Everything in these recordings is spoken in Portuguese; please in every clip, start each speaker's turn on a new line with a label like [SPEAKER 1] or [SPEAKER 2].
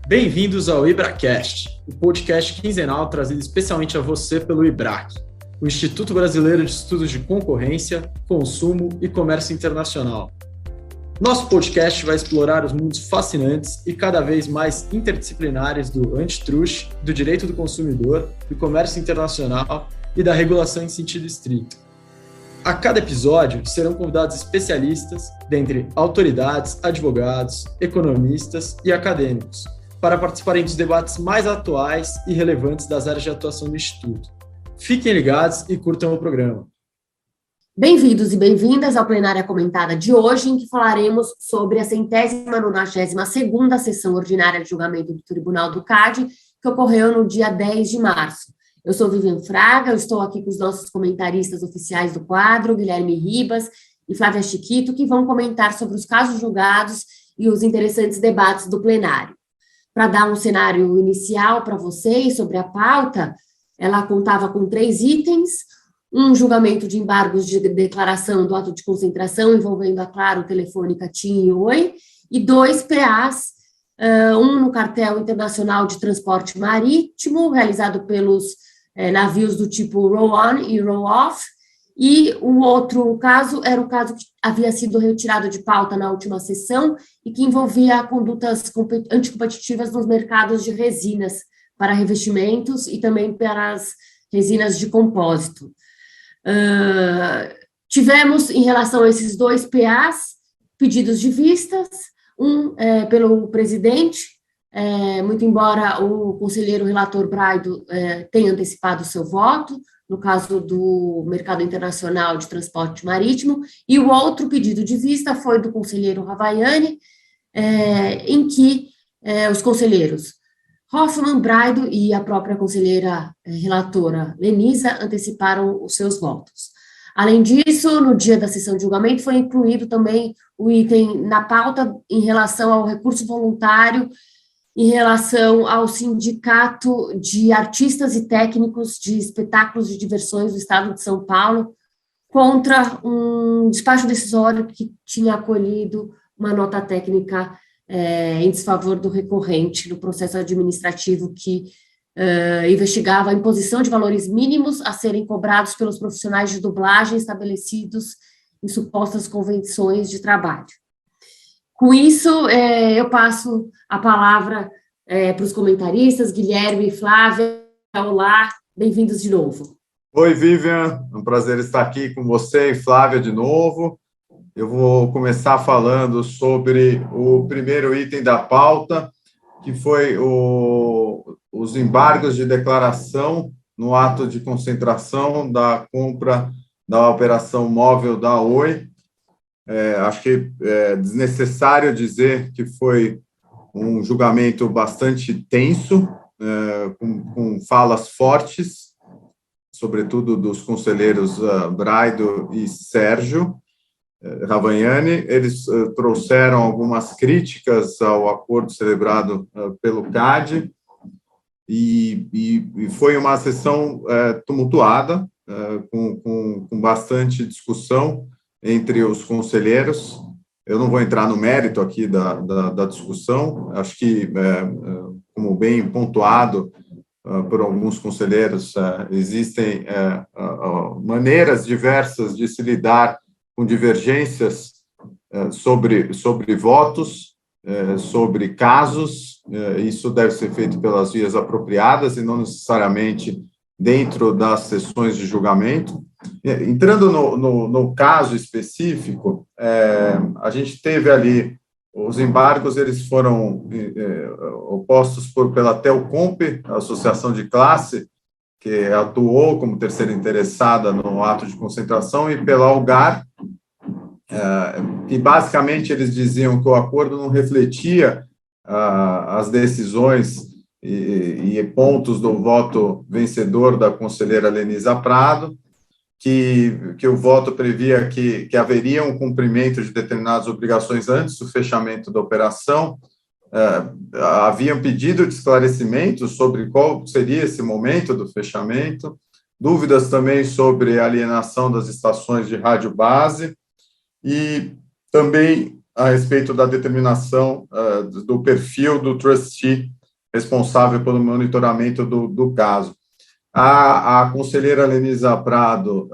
[SPEAKER 1] Bem-vindos ao IBRAcast, o podcast quinzenal trazido especialmente a você pelo IBRAC, o Instituto Brasileiro de Estudos de Concorrência, Consumo e Comércio Internacional. Nosso podcast vai explorar os mundos fascinantes e cada vez mais interdisciplinares do antitrust, do direito do consumidor, do comércio internacional e da regulação em sentido estrito. A cada episódio serão convidados especialistas, dentre autoridades, advogados, economistas e acadêmicos, para participarem dos debates mais atuais e relevantes das áreas de atuação do Instituto. Fiquem ligados e curtam o programa.
[SPEAKER 2] Bem-vindos e bem-vindas ao Plenária Comentada de hoje, em que falaremos sobre a 192ª sessão ordinária de julgamento do Tribunal do CAD, que ocorreu no dia 10 de março. Eu sou Vivian Fraga, eu estou aqui com os nossos comentaristas oficiais do quadro, Guilherme Ribas e Flávia Chiquito, que vão comentar sobre os casos julgados e os interessantes debates do plenário. Para dar um cenário inicial para vocês sobre a pauta, ela contava com 3 itens: um julgamento de embargos de declaração do ato de concentração envolvendo a Claro, Telefônica, TIM e Oi, e 2 PAs, um no cartel internacional de transporte marítimo, realizado pelos navios do tipo roll-on e roll-off, e o outro caso era o caso que havia sido retirado de pauta na última sessão e que envolvia condutas anticompetitivas nos mercados de resinas para revestimentos e também para as resinas de compósito. Tivemos, em relação a esses 2 PAs, pedidos de vistas, um pelo presidente, muito embora o conselheiro relator Braido tenha antecipado o seu voto, no caso do mercado internacional de transporte marítimo, e o outro pedido de vista foi do conselheiro Ravaiani, em que os conselheiros Hoffmann, Braido e a própria conselheira relatora Lenisa anteciparam os seus votos. Além disso, no dia da sessão de julgamento foi incluído também o item na pauta em relação ao recurso voluntário em relação ao Sindicato de Artistas e Técnicos de Espetáculos de Diversões do Estado de São Paulo, contra um despacho decisório que tinha acolhido uma nota técnica em desfavor do recorrente no processo administrativo que investigava a imposição de valores mínimos a serem cobrados pelos profissionais de dublagem estabelecidos em supostas convenções de trabalho. Com isso, eu passo a palavra para os comentaristas, Guilherme e Flávia. Olá, bem-vindos de novo.
[SPEAKER 3] Oi, Vivian, é um prazer estar aqui com você e Flávia de novo. Eu vou começar falando sobre o primeiro item da pauta, que foi os embargos de declaração no ato de concentração da compra da operação móvel da Oi. Acho que é desnecessário dizer que foi um julgamento bastante tenso, com falas fortes, sobretudo dos conselheiros Braido e Sérgio Ravaiani. Eles trouxeram algumas críticas ao acordo celebrado pelo CAD e foi uma sessão tumultuada, com bastante discussão entre os conselheiros. Eu não vou entrar no mérito aqui da discussão, acho que, como bem pontuado por alguns conselheiros, existem maneiras diversas de se lidar com divergências sobre votos, sobre casos. Isso deve ser feito pelas vias apropriadas e não necessariamente dentro das sessões de julgamento. Entrando no caso específico, a gente teve ali os embargos, eles foram opostos pela Telcomp, a associação de classe, que atuou como terceira interessada no ato de concentração, e pela Algar, que basicamente eles diziam que o acordo não refletia as decisões e pontos do voto vencedor da conselheira Lenisa Prado, que o voto previa que haveria um cumprimento de determinadas obrigações antes do fechamento da operação. Haviam pedido de esclarecimento sobre qual seria esse momento do fechamento, dúvidas também sobre a alienação das estações de rádio base e também a respeito da determinação do perfil do trustee responsável pelo monitoramento do caso. A conselheira Lenisa Prado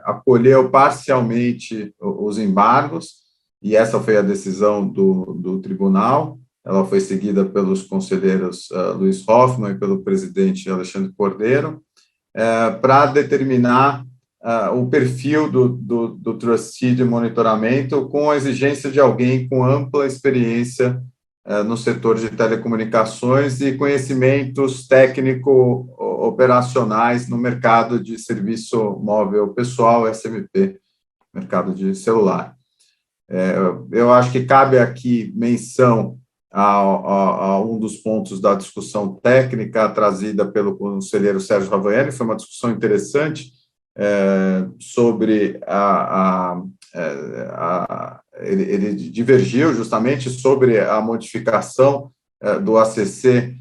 [SPEAKER 3] acolheu parcialmente os embargos, e essa foi a decisão do tribunal. Ela foi seguida pelos conselheiros Luiz Hoffmann e pelo presidente Alexandre Cordeiro, para determinar o perfil do trustee de monitoramento, com a exigência de alguém com ampla experiência no setor de telecomunicações e conhecimentos técnico-operacionais no mercado de serviço móvel pessoal, SMP, mercado de celular. Eu acho que cabe aqui menção a um dos pontos da discussão técnica trazida pelo conselheiro Sérgio Ravagnani. Foi uma discussão interessante sobre ele divergiu justamente sobre a modificação do ACC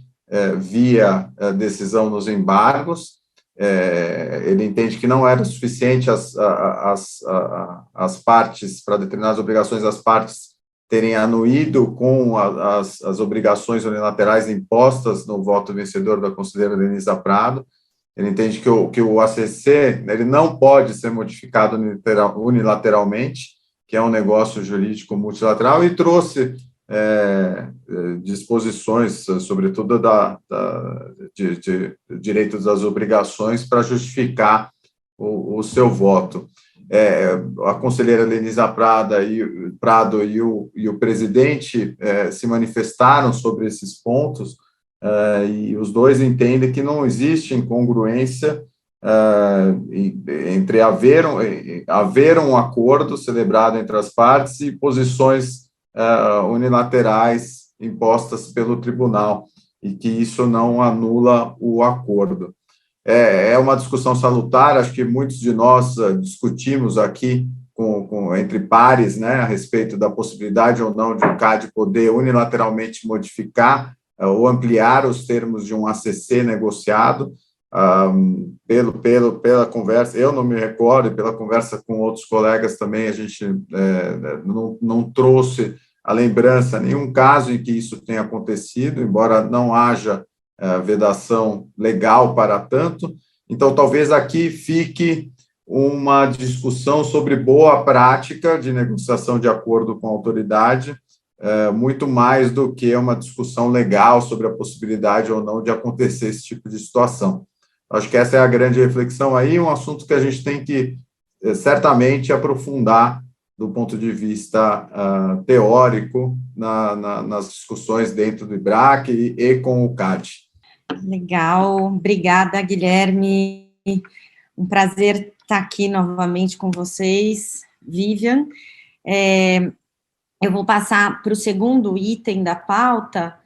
[SPEAKER 3] via decisão nos embargos. Ele entende que não era suficiente as partes, para determinadas obrigações, as partes terem anuído com as obrigações unilaterais impostas no voto vencedor da conselheira Lenisa Prado. Ele entende que o ACC ele não pode ser modificado unilateralmente, que é um negócio jurídico multilateral, e trouxe disposições, sobretudo de direitos das obrigações, para justificar o seu voto. A conselheira Lenisa Prado e o presidente se manifestaram sobre esses pontos, e os dois entendem que não existe incongruência entre haver um acordo celebrado entre as partes e posições unilaterais impostas pelo tribunal, e que isso não anula o acordo. É uma discussão salutar. Acho que muitos de nós discutimos aqui entre pares, né, a respeito da possibilidade ou não de o CAD poder unilateralmente modificar ou ampliar os termos de um ACC negociado. Pela conversa, eu não me recordo, e pela conversa com outros colegas também, a gente não trouxe a lembrança nenhum caso em que isso tenha acontecido, embora não haja vedação legal para tanto. Então, talvez aqui fique uma discussão sobre boa prática de negociação de acordo com a autoridade, muito mais do que uma discussão legal sobre a possibilidade ou não de acontecer esse tipo de situação. Acho que essa é a grande reflexão aí, um assunto que a gente tem que certamente aprofundar do ponto de vista teórico nas discussões dentro do IBRAC e com o CAD.
[SPEAKER 4] Legal, obrigada, Guilherme. Um prazer estar aqui novamente com vocês, Vivian. Eu vou passar para o segundo item da pauta,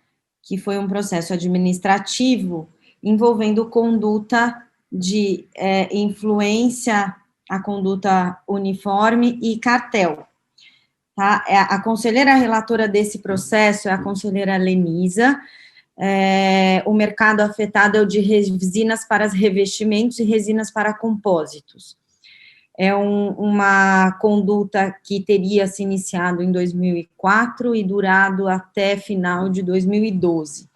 [SPEAKER 4] que foi um processo administrativo envolvendo conduta de influência, a conduta uniforme e cartel. Tá? A conselheira relatora desse processo é a conselheira Lenisa. O mercado afetado é o de resinas para revestimentos e resinas para compósitos. É uma conduta que teria se iniciado em 2004 e durado até final de 2012.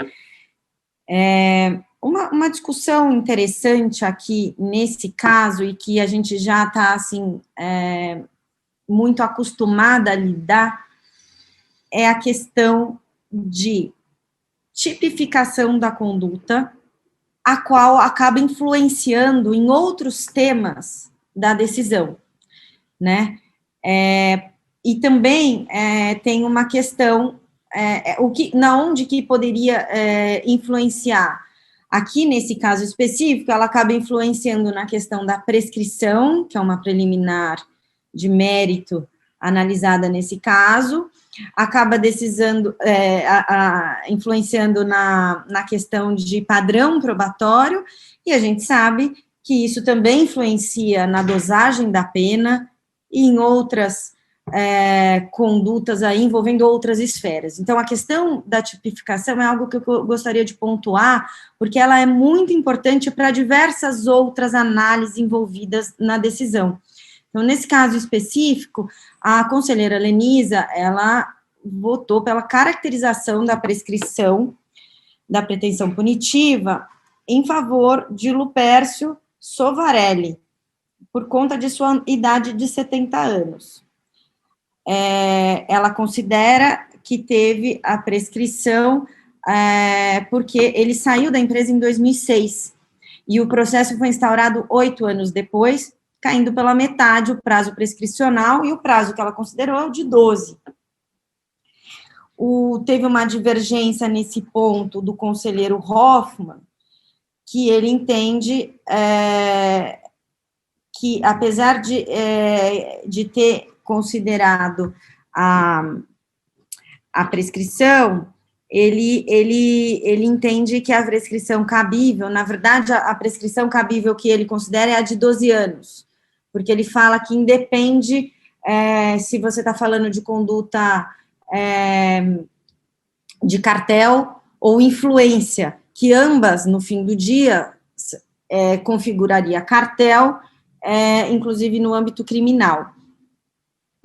[SPEAKER 4] Uma discussão interessante aqui nesse caso, e que a gente já está assim, muito acostumada a lidar, é a questão de tipificação da conduta, a qual acaba influenciando em outros temas da decisão, né? E também tem uma questão, onde que poderia influenciar. Aqui, nesse caso específico, ela acaba influenciando na questão da prescrição, que é uma preliminar de mérito analisada nesse caso, acaba influenciando na questão de padrão probatório, e a gente sabe que isso também influencia na dosagem da pena e em outras condutas aí envolvendo outras esferas. Então, a questão da tipificação é algo que eu gostaria de pontuar, porque ela é muito importante para diversas outras análises envolvidas na decisão. Então, nesse caso específico, a conselheira Lenisa, ela votou pela caracterização da prescrição da pretensão punitiva em favor de Lupércio Sovarelli, por conta de sua idade de 70 anos. Ela considera que teve a prescrição porque ele saiu da empresa em 2006, e o processo foi instaurado 8 anos depois, caindo pela metade o prazo prescricional, e o prazo que ela considerou de 12. Teve uma divergência nesse ponto do conselheiro Hoffmann, que ele entende que, apesar de ter considerado a prescrição, ele entende que a prescrição cabível, na verdade, a prescrição cabível que ele considera é a de 12 anos, porque ele fala que independe se você está falando de conduta de cartel ou influência, que ambas, no fim do dia, configuraria cartel, inclusive no âmbito criminal.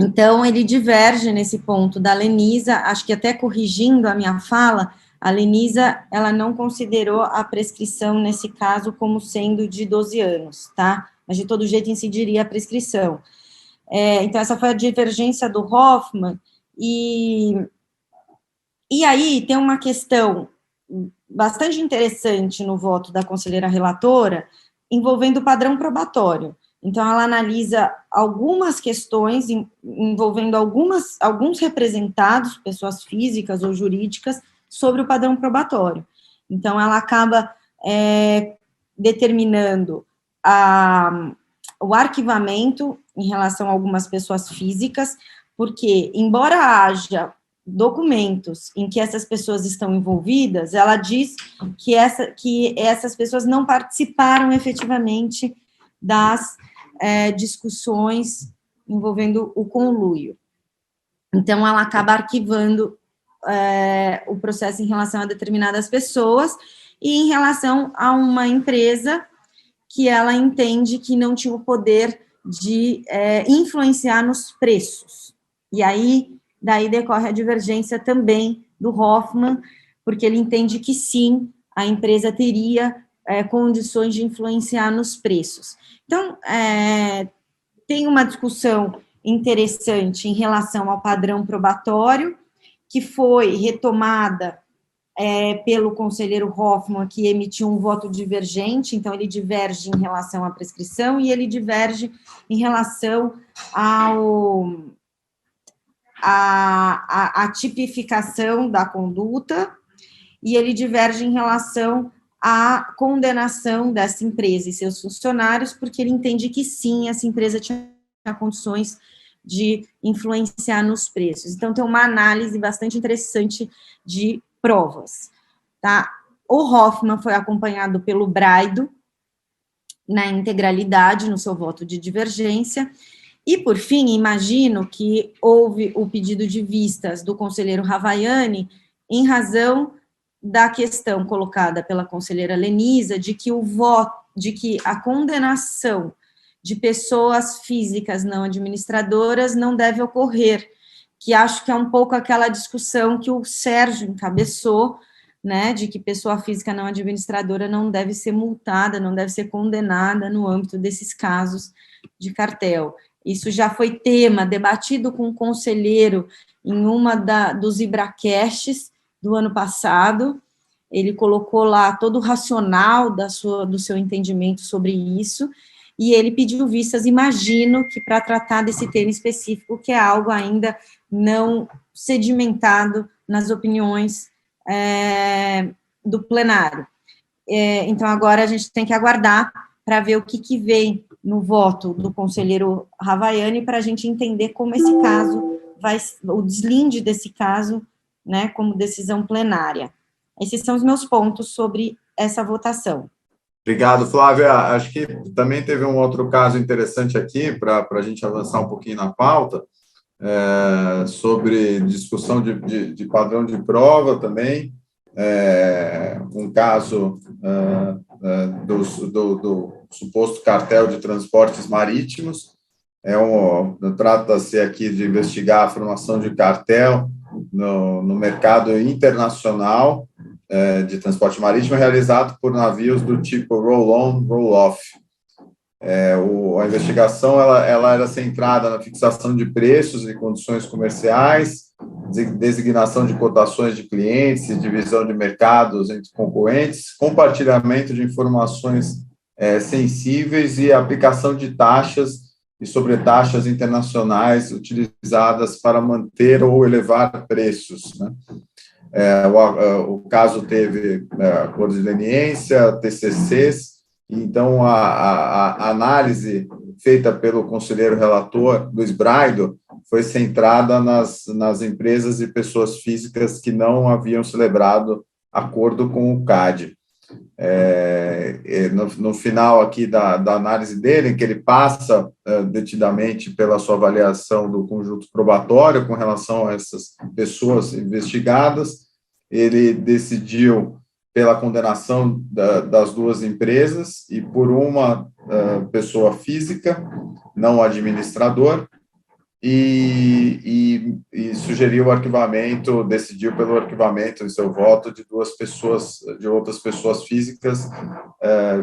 [SPEAKER 4] Então, ele diverge nesse ponto da Lenisa, acho que até corrigindo a minha fala, a Lenisa, ela não considerou a prescrição, nesse caso, como sendo de 12 anos, tá? Mas, de todo jeito, incidiria a prescrição. Então, essa foi a divergência do Hoffmann, e aí tem uma questão bastante interessante no voto da conselheira relatora, envolvendo o padrão probatório. Então, ela analisa algumas questões envolvendo alguns representados, pessoas físicas ou jurídicas, sobre o padrão probatório. Então, ela acaba determinando o arquivamento em relação a algumas pessoas físicas, porque, embora haja documentos em que essas pessoas estão envolvidas, ela diz que essas pessoas não participaram efetivamente das discussões envolvendo o conluio. Então, ela acaba arquivando o processo em relação a determinadas pessoas e em relação a uma empresa que ela entende que não tinha o poder de influenciar nos preços. E aí, daí decorre a divergência também do Hoffmann, porque ele entende que sim, a empresa teria condições de influenciar nos preços. Então, tem uma discussão interessante em relação ao padrão probatório, que foi retomada pelo conselheiro Hoffmann, que emitiu um voto divergente, então ele diverge em relação à prescrição e ele diverge em relação à tipificação da conduta, e ele diverge em relação à condenação dessa empresa e seus funcionários, porque ele entende que sim, essa empresa tinha condições de influenciar nos preços. Então, tem uma análise bastante interessante de provas, tá? O Hoffmann foi acompanhado pelo Braido, na integralidade, no seu voto de divergência, e, por fim, imagino que houve o pedido de vistas do conselheiro Ravaiani em razão da questão colocada pela conselheira Lenisa de que a condenação de pessoas físicas não administradoras não deve ocorrer, que acho que é um pouco aquela discussão que o Sérgio encabeçou, né, de que pessoa física não administradora não deve ser multada, não deve ser condenada no âmbito desses casos de cartel. Isso já foi tema debatido com o conselheiro em uma dos Ibracasts do ano passado. Ele colocou lá todo o racional do seu entendimento sobre isso, e ele pediu vistas, imagino que para tratar desse tema específico, que é algo ainda não sedimentado nas opiniões do plenário. Então, agora a gente tem que aguardar para ver o que vem no voto do conselheiro Ravaiani, para a gente entender como esse caso o deslinde desse caso, né, como decisão plenária. Esses são os meus pontos sobre essa votação.
[SPEAKER 3] Obrigado, Flávia. Acho que também teve um outro caso interessante aqui, para a gente avançar um pouquinho na pauta, sobre discussão de padrão de prova também, um caso do suposto cartel de transportes marítimos. Trata-se aqui de investigar a formação de cartel no mercado internacional, de transporte marítimo realizado por navios do tipo roll-on, roll-off. A investigação ela era centrada na fixação de preços e condições comerciais, designação de cotações de clientes e divisão de mercados entre concorrentes, compartilhamento de informações sensíveis e aplicação de taxas e sobretaxas internacionais utilizadas para manter ou elevar preços, né? O caso teve acordos de leniência, TCCs, então a análise feita pelo conselheiro relator, Luiz Braido, foi centrada nas empresas e pessoas físicas que não haviam celebrado acordo com o CAD. No final aqui da análise dele, em que ele passa detidamente pela sua avaliação do conjunto probatório com relação a essas pessoas investigadas, ele decidiu pela condenação das duas empresas e por uma pessoa física, não administrador, e sugeriu o arquivamento, decidiu pelo arquivamento em seu voto de outras pessoas físicas,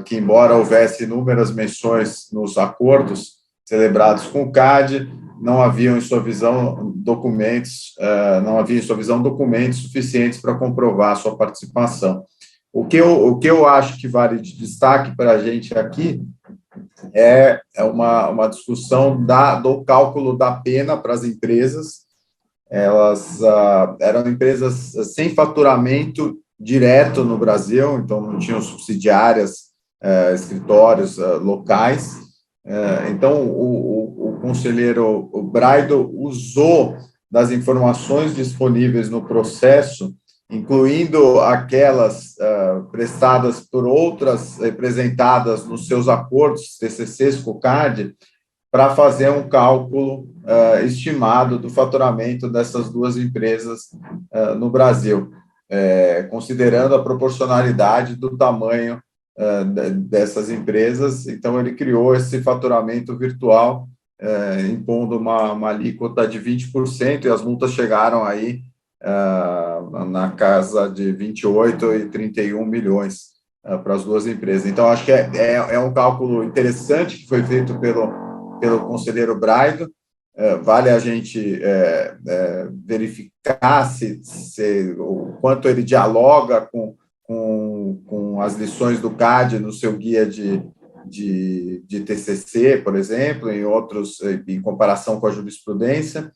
[SPEAKER 3] que, embora houvesse inúmeras menções nos acordos celebrados com o CAD, não haviam em sua visão documentos suficientes para comprovar a sua participação. O que eu acho que vale de destaque para a gente aqui é uma discussão do cálculo da pena para as empresas. Elas eram empresas sem faturamento direto no Brasil, então não tinham subsidiárias, escritórios locais. Então, o conselheiro Braido usou das informações disponíveis no processo, incluindo aquelas prestadas por outras representadas nos seus acordos, TCCs com o CAD, para fazer um cálculo estimado do faturamento dessas duas empresas no Brasil, considerando a proporcionalidade do tamanho dessas empresas. Então, ele criou esse faturamento virtual, impondo uma alíquota de 20%, e as multas chegaram aí na casa de 28 e 31 milhões para as duas empresas. Então, acho que é um cálculo interessante que foi feito pelo conselheiro Braido. Vale a gente verificar o quanto ele dialoga com as lições do CAD no seu guia de TCC, por exemplo, em comparação com a jurisprudência.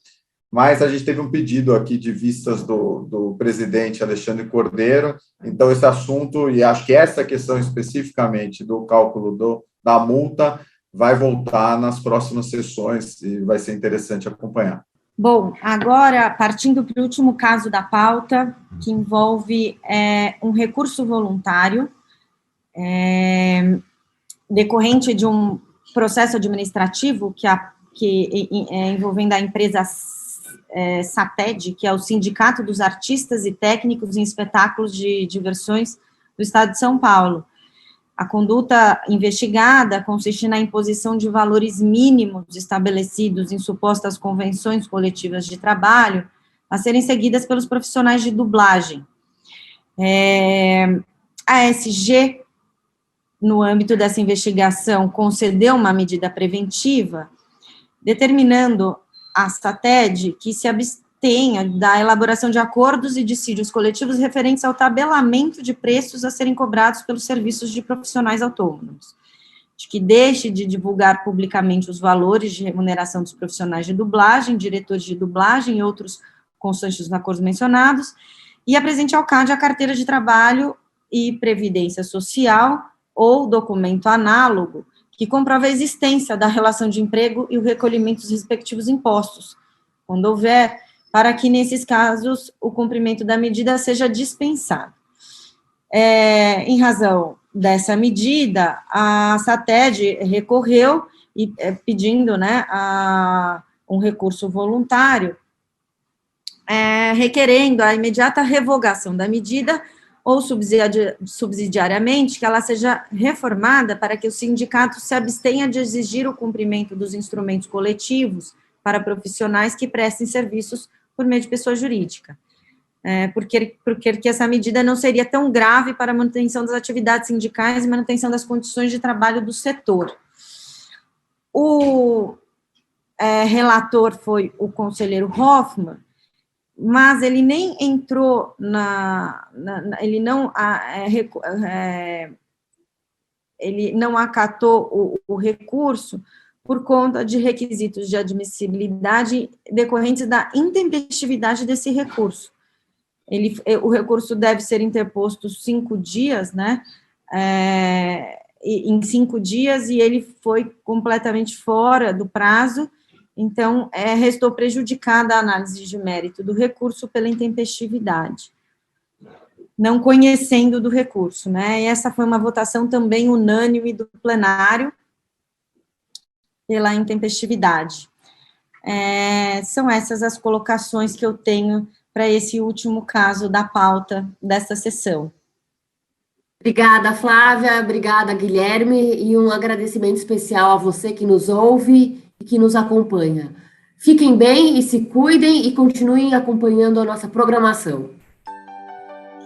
[SPEAKER 3] Mas a gente teve um pedido aqui de vistas do presidente Alexandre Cordeiro, então esse assunto, e acho que essa questão especificamente do cálculo da multa, vai voltar nas próximas sessões e vai ser interessante acompanhar.
[SPEAKER 4] Bom, agora, partindo para o último caso da pauta, que envolve um recurso voluntário, decorrente de um processo administrativo envolvendo a empresa SATED, que é o Sindicato dos Artistas e Técnicos em Espetáculos de Diversões do Estado de São Paulo. A conduta investigada consiste na imposição de valores mínimos estabelecidos em supostas convenções coletivas de trabalho a serem seguidas pelos profissionais de dublagem. A SG, no âmbito dessa investigação, concedeu uma medida preventiva, determinando a SATED que se abstenha da elaboração de acordos e dissídios coletivos referentes ao tabelamento de preços a serem cobrados pelos serviços de profissionais autônomos, de que deixe de divulgar publicamente os valores de remuneração dos profissionais de dublagem, diretores de dublagem e outros constantes nos acordos mencionados, e apresente ao CAD a carteira de trabalho e previdência social ou documento análogo que comprova a existência da relação de emprego e o recolhimento dos respectivos impostos, quando houver, para que, nesses casos, o cumprimento da medida seja dispensado. Em razão dessa medida, a SATED recorreu pedindo um recurso voluntário, requerendo a imediata revogação da medida ou subsidiariamente que ela seja reformada para que o sindicato se abstenha de exigir o cumprimento dos instrumentos coletivos para profissionais que prestem serviços por meio de pessoa jurídica. porque essa medida não seria tão grave para a manutenção das atividades sindicais e manutenção das condições de trabalho do setor. O relator foi o conselheiro Hoffmann, mas ele nem entrou ele não acatou o recurso por conta de requisitos de admissibilidade decorrentes da intempestividade desse recurso. O recurso deve ser interposto 5 dias, né, em 5 dias, e ele foi completamente fora do prazo, então, restou prejudicada a análise de mérito do recurso pela intempestividade, não conhecendo do recurso, né, e essa foi uma votação também unânime do plenário pela intempestividade. São essas as colocações que eu tenho para esse último caso da pauta desta sessão.
[SPEAKER 2] Obrigada, Flávia, obrigada, Guilherme, e um agradecimento especial a você que nos ouve e que nos acompanha. Fiquem bem e se cuidem e continuem acompanhando a nossa programação.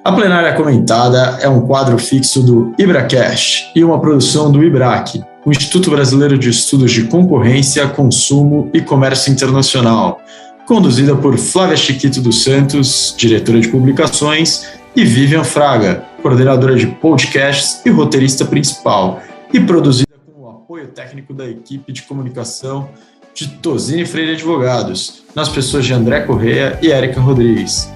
[SPEAKER 1] A Plenária Comentada é um quadro fixo do IbraCast e uma produção do IBRAC, o Instituto Brasileiro de Estudos de Concorrência, Consumo e Comércio Internacional, conduzida por Flávia Chiquito dos Santos, diretora de publicações, e Vivian Fraga, coordenadora de podcasts e roteirista principal, e produzida com o apoio técnico da equipe de comunicação de Tosini Freire Advogados, nas pessoas de André Correia e Érica Rodrigues.